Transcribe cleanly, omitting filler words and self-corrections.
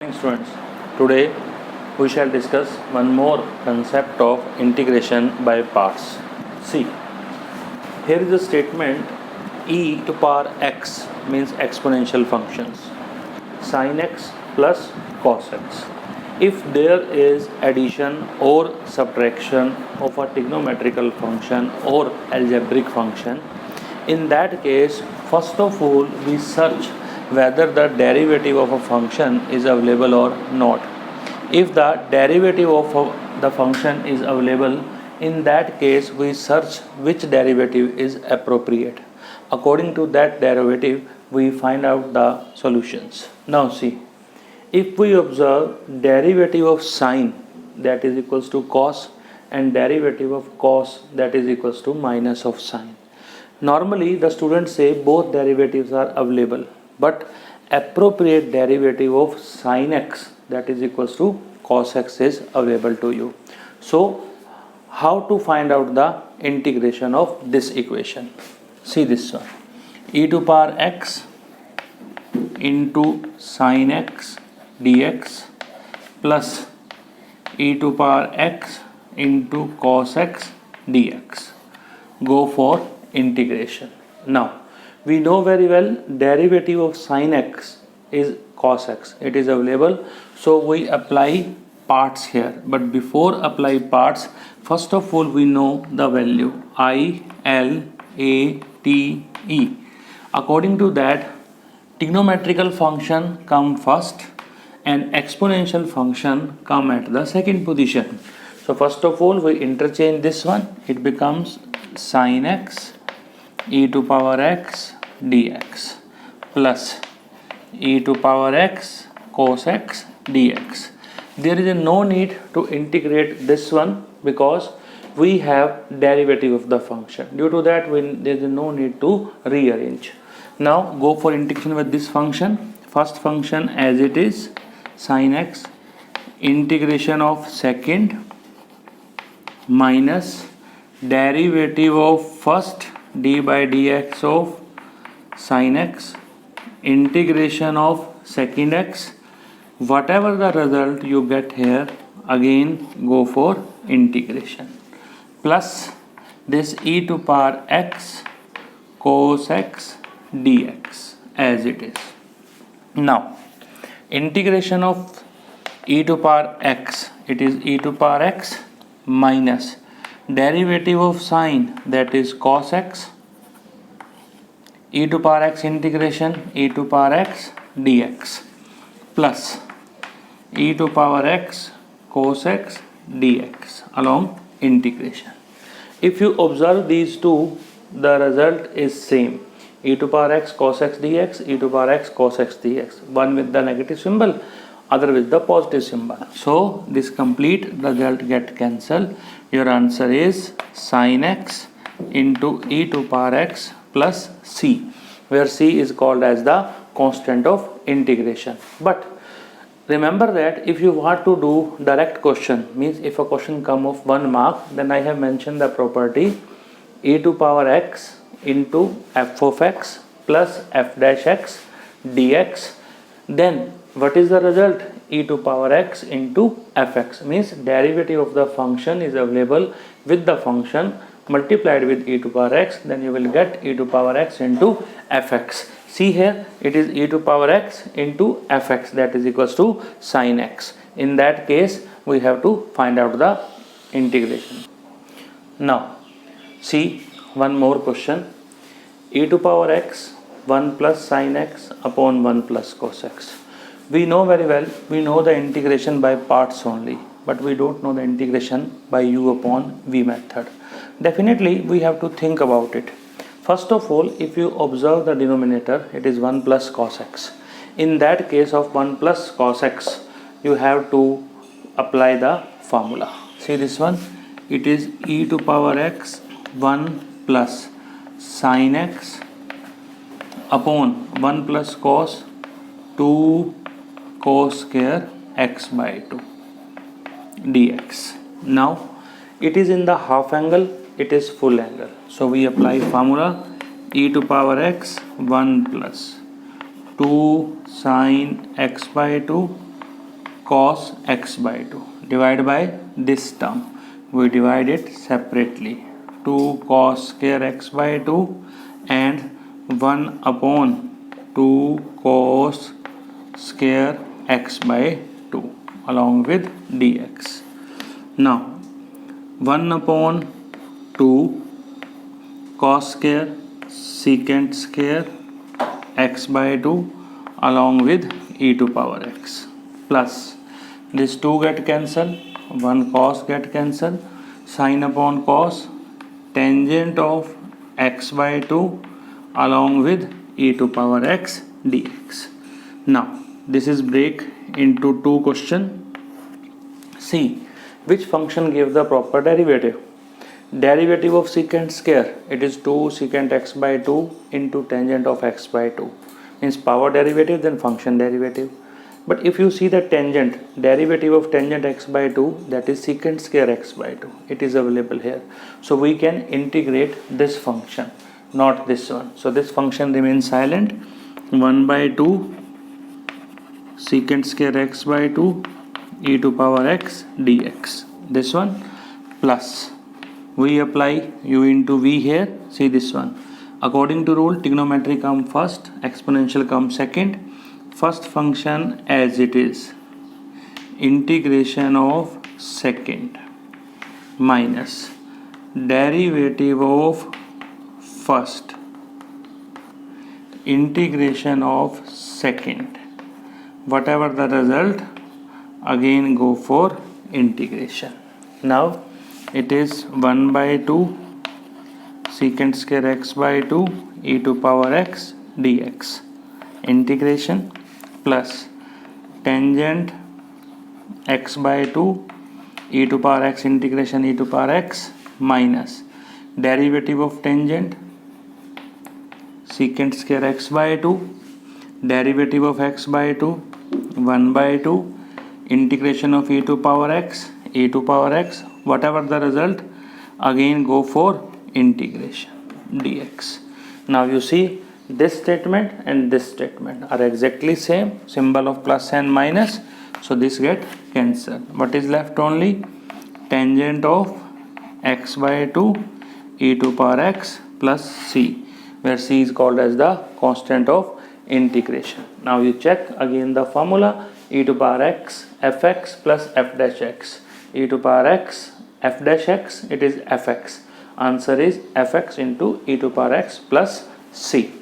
Morning students, today we shall discuss one more concept of integration by parts. See, here is a statement e to power x means exponential functions, sin x plus cos x. If there is addition or subtraction of a trigonometrical function or algebraic function, in that case, first of all, we search whether the derivative of a function is available or not. If the derivative of the function is available, in that case we search which derivative is appropriate. According to that derivative, we find out the solutions. Now see, if we observe derivative of sine, that is equals to cos, and derivative of cos, that is equals to minus of sine. Normally the students say both derivatives are available, but appropriate derivative of sin x, that is equals to cos x, is available to you. So how to find out the integration of this equation? See this one, e to power x into sin x dx plus e to power x into cos x dx. Go for integration. Now we know very well derivative of sin x is cos x, it is available, so we apply parts here. But before apply parts, first of all we know the value I, L, A, T, E. According to that, trigonometrical function come first and exponential function come at the second position. So first of all we interchange this one, it becomes sin x e to power x dx plus e to power x cos x dx. There is no need to integrate this one because we have derivative of the function. Due to that, there is no need to rearrange. Now go for integration with this function. First function as it is, sin x, integration of second minus derivative of first d by dx of sin x, integration of second x. Whatever the result you get here, again go for integration, plus this e to power x cos x dx as it is. Now integration of e to power x, it is e to power x minus derivative of sine, that is cos x, e to power x integration e to power x dx plus e to power x cos x dx along integration. If you observe these two, the result is same, e to power x cos x dx, e to power x cos x dx, one with the negative symbol, other with the positive symbol. So this complete result get cancelled. Your answer is sin x into e to power x plus c, where c is called as the constant of integration. But remember that if you want to do direct question, means if a question come of 1 mark, then I have mentioned the property e to power x into f of x plus f dash x dx. Then what is the result? E to power x into fx, means derivative of the function is available with the function multiplied with e to power x, then you will get e to power x into fx. See here, it is e to power x into fx, that is equals to sin x. In that case we have to find out the integration. Now see one more question, e to power x 1 plus sin x upon 1 plus cos x. We know very well, we know the integration by parts only, but we don't know the integration by u upon v method. Definitely we have to think about it. First of all, if you observe the denominator, it is 1 plus cos x. In that case of 1 plus cos x, you have to apply the formula. See this one, it is e to power x 1 plus sin x upon 1 plus cos 2 cos square x by 2 dx. Now it is in the half angle, it is full angle, so we apply formula e to power x 1 plus 2 sin x by 2 cos x by 2 divided by this term. We divide it separately. 2 cos square x by 2 and 1 upon 2 cos square x by 2 along with dx. Now 1 upon 2 cos square secant square x by 2 along with e to power x plus this 2 get cancelled, 1 cos get cancelled, sin upon cos tangent of x by 2 along with e to power x dx. Now this is break into two question. See which function gives the proper derivative. Derivative of secant square, it is 2 secant x by 2 into tangent of x by 2, means power derivative then function derivative. But if you see the tangent, derivative of tangent x by 2, that is secant square x by 2, it is available here. So we can integrate this function, not this one. So this function remains silent. 1 by 2 secant square x by 2 e to power x dx, this one, plus we apply u into v here. See this one, according to rule trigonometry come first, exponential come second. First function as it is, integration of second minus derivative of first integration of second, whatever the result again go for integration. Now it is 1 by 2 secant square x by 2 e to power x dx integration plus tangent x by 2 e to power x integration e to power x minus derivative of tangent secant square x by 2 derivative of x by 2 1 by 2 integration of e to power x whatever the result again go for integration dx. Now you see this statement and this statement are exactly same, symbol of plus and minus, so this get cancelled. What is left? Only tangent of x by 2 e to power x plus c, where c is called as the constant of integration. Now you check again the formula, e to power x fx plus f dash x, e to power x f dash x, it is fx. Answer is fx into e to power x plus c.